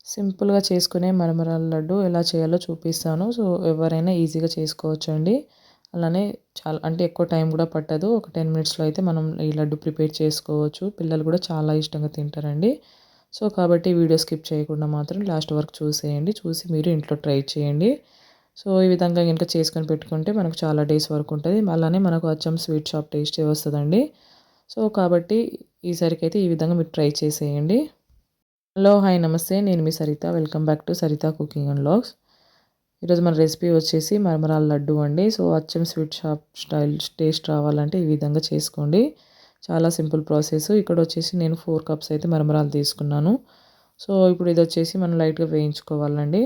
సింపుల్‌గా చేసుకునే మరమరాల లడ్డు ఎలా చేయాలో చూపిస్తాను. సో, ఎవరైనా ఈజీగా చేసుకోవచ్చండి. అలానే చాలా అంటే ఎక్కువ టైం కూడా పట్టదు. ఒక 10 మినిట్స్‌లో అయితే మనం ఈ లడ్డు ప్రిపేర్ చేసుకోవచ్చు. పిల్లలు కూడా చాలా ఇష్టంగా తింటారండి. సో, కాబట్టి వీడియో స్కిప్ చేయకుండా మాత్రం లాస్ట్ వరకు చూసేయండి. చూసి మీరు ఇంట్లో ట్రై చేయండి. సో, ఈ విధంగా గనుక చేసుకొని పెట్టుకుంటే మనకు చాలా డేస్ వరకు ఉంటది. అలానే మనకు అచ్చం స్వీట్ షాప్ టేస్టే వస్తదండి. సో, కాబట్టి ఈసారికైతే ఈ విధంగా మీరు ట్రై చేసేయండి. హలో! హాయ్! నమస్తే. నేను మీ Saritha. Welcome back to Saritha cooking and vlogs. ఈరోజు మన రెసిపీ వచ్చేసి మరమరాల లడ్డు అండి. సో, అచ్చం స్వీట్ షాప్ స్టైల్ టేస్ట్ రావాలంటే ఈ విధంగా చేసుకోండి. చాలా సింపుల్ ప్రాసెస్. ఇక్కడొచ్చేసి నేను 4 కప్స్ అయితే మరమరాలు తీసుకున్నాను. సో, ఇప్పుడు ఇదొచ్చేసి మనం లైట్‌గా వేయించుకోవాలండి.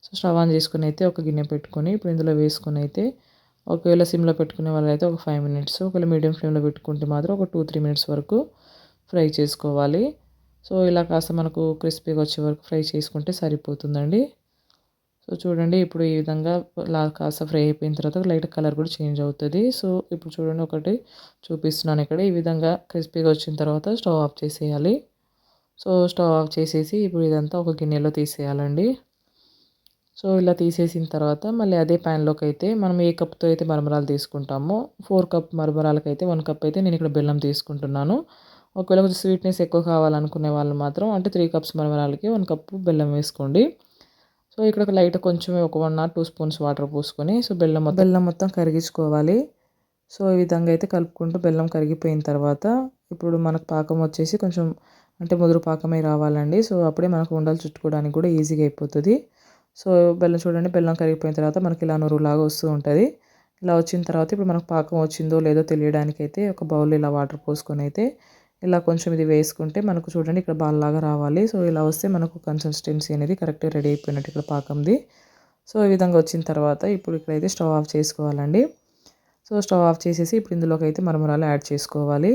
సో, స్టవ్ ఆన్ చేసుకొని అయితే ఒక గిన్నె పెట్టుకొని ఇప్పుడు ఇందులో వేసుకొని అయితే ఒకవేళ సిమ్‌లో పెట్టుకునే వాళ్ళైతే ఒక 5 మినిట్స్, ఒకవేళ మీడియం ఫ్లేమ్‌లో పెట్టుకుంటే మాత్రం ఒక 2, 3 మినిట్స్ వరకు ఫ్రై చేసుకోవాలి. సో, ఇలా కాస్త మనకు క్రిస్పీగా వచ్చే వరకు ఫ్రై చేసుకుంటే సరిపోతుందండి. సో, చూడండి ఇప్పుడు ఈ విధంగా కాస్త ఫ్రై అయిపోయిన తర్వాత లైట్ కలర్ కూడా చేంజ్ అవుతది. సో, ఇప్పుడు చూడండి ఒకటి చూపిస్తున్నాను ఇక్కడ. ఈ విధంగా క్రిస్పీగా వచ్చిన తర్వాత స్టవ్ ఆఫ్ చేసేయాలి. సో, స్టవ్ ఆఫ్ చేసేసి ఇప్పుడు ఇదంతా ఒక గిన్నెలో తీసేయాలండి. సో, ఇలా తీసేసిన తర్వాత మళ్ళీ అదే ప్యాన్‌లోకైతే మనం ఏ కప్‌తో అయితే మరమరాలు తీసుకుంటామో 4 కప్ మరమరాలకైతే 1 కప్ అయితే నేను ఇక్కడ బెల్లం తీసుకుంటున్నాను. ఒకవేళ కొంచెం స్వీట్‌నెస్ ఎక్కువ కావాలనుకునే వాళ్ళు మాత్రం అంటే 3 కప్స్ మరమరాలకి 1 కప్పు బెల్లం వేసుకోండి. సో, ఇక్కడ ఒక లైట్ కొంచెం ఒక 1 ఆర్ 2 స్పూన్స్ వాటర్ పోసుకొని సో, బెల్లం మొత్తం కరిగించుకోవాలి. సో, ఈ విధంగా అయితే కలుపుకుంటూ బెల్లం కరిగిపోయిన తర్వాత ఇప్పుడు మనకు పాకం వచ్చేసి కొంచెం అంటే ముదురు పాకమే రావాలండి. సో, అప్పుడే మనకు ఉండలు చుట్టుకోవడానికి కూడా ఈజీగా అయిపోతది. సో, బెల్లం కరిగిపోయిన తర్వాత మనకి ఇలా నురుగులాగా వస్తూ ఉంటది. ఇలా వచ్చిన తర్వాత ఇప్పుడు మనకు పాకం వచ్చిందో లేదో తెలియడానికైతే ఒక బౌల్‌లో ఇలా వాటర్ పోసుకొనైతే ఇలా కొంచెం ఇది వేసుకుంటే మనకు చూడండి ఇక్కడ బాల్‌లాగా రావాలి. సో, ఇలా వస్తే మనకు కన్సిస్టెన్సీ అనేది కరెక్ట్‌గా రెడీ అయిపోయినట్టు ఇక్కడ పాకంది. సో, ఈ విధంగా వచ్చిన తర్వాత ఇప్పుడు ఇక్కడైతే స్టవ్ ఆఫ్ చేసుకోవాలండి. సో, స్టవ్ ఆఫ్ చేసేసి ఇప్పుడు ఇందులోకైతే మరమరాలు యాడ్ చేసుకోవాలి.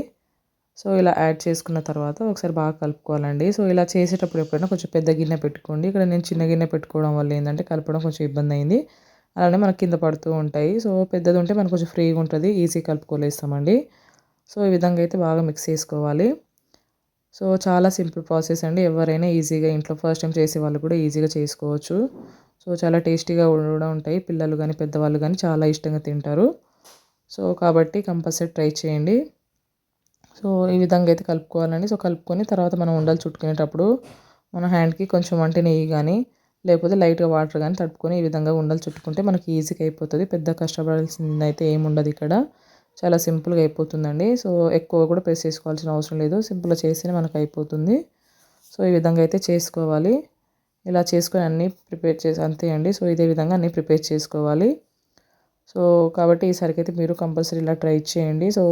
సో, ఇలా యాడ్ చేసుకున్న తర్వాత ఒకసారి బాగా కలుపుకోవాలండి. సో, ఇలా చేసేటప్పుడు ఎప్పుడైనా కొంచెం పెద్ద గిన్నె పెట్టుకోండి. ఇక్కడ నేను చిన్న గిన్నె పెట్టుకోవడం వల్ల ఏందంటే కలపడం కొంచెం ఇబ్బందయింది. అలానే మనకు కింద పడుతూ ఉంటాయి. సో, పెద్దది ఉంటే మనకు కొంచెం ఫ్రీగా ఉంటది. ఈజీగా కలుపుకోలేస్తామండి. సో, ఈ విధంగా అయితే బాగా మిక్స్ చేసుకోవాలి. సో, చాలా సింపుల్ ప్రాసెస్ అండి. ఎవరైనా ఈజీగా ఇంట్లో ఫస్ట్ టైమ్ చేసేవాళ్ళు కూడా ఈజీగా చేసుకోవచ్చు. సో, చాలా టేస్టీగా కూడా ఉంటాయి. పిల్లలు గానీ, పెద్దవాళ్ళు గానీ చాలా ఇష్టంగా తింటారు. సో, కాబట్టి కంపల్సరీ ట్రై చేయండి. సో, ఈ విధంగా అయితే కలుపుకోవాలండి. సో, కలుపుకొని తర్వాత మనం ఉండలు చుట్టుకునేటప్పుడు మన హ్యాండ్‌కి కొంచెం అంటే నెయ్యి గానీ, లేకపోతే లైట్‌గా వాటర్ గానీ తడుపుకొని ఈ విధంగా ఉండలు చుట్టుకుంటే మనకి ఈజీగా అయిపోతది. పెద్ద కష్టపడాల్సిందయితే ఏముండదిక్కడ. చాలా సింపుల్‌గా అయిపోతుందండి. సో, ఎక్కువ కూడా ప్రెస్ చేసుకోవాల్సిన అవసరం లేదు. సింపుల్‌గా చేస్తేనే మనకు అయిపోతుంది. సో, ఈ విధంగా అయితే చేసుకోవాలి. ఇలా చేసుకొని అన్నీ ప్రిపేర్ చేసి అంతే అండి. సో, ఇదే విధంగా అన్నీ ప్రిపేర్ చేసుకోవాలి. సో, కాబట్టి ఈసారికైతే మీరు కంపల్సరీ ఇలా ట్రై చేయండి. సో,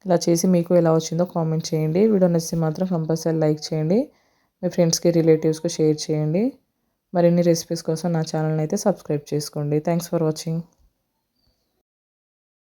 ఇలా చేసి మీకు ఎలా వచ్చిందో కామెంట్ చేయండి. వీడియో నచ్చితే మాత్రం కంపల్సరీ లైక్ చేయండి. మీ ఫ్రెండ్స్‌కి, రిలేటివ్స్‌కి షేర్ చేయండి. మరిన్ని రెసిపీస్ కోసం నా ఛానల్‌ని అయితే సబ్స్క్రైబ్ చేసుకోండి. Thanks for watching.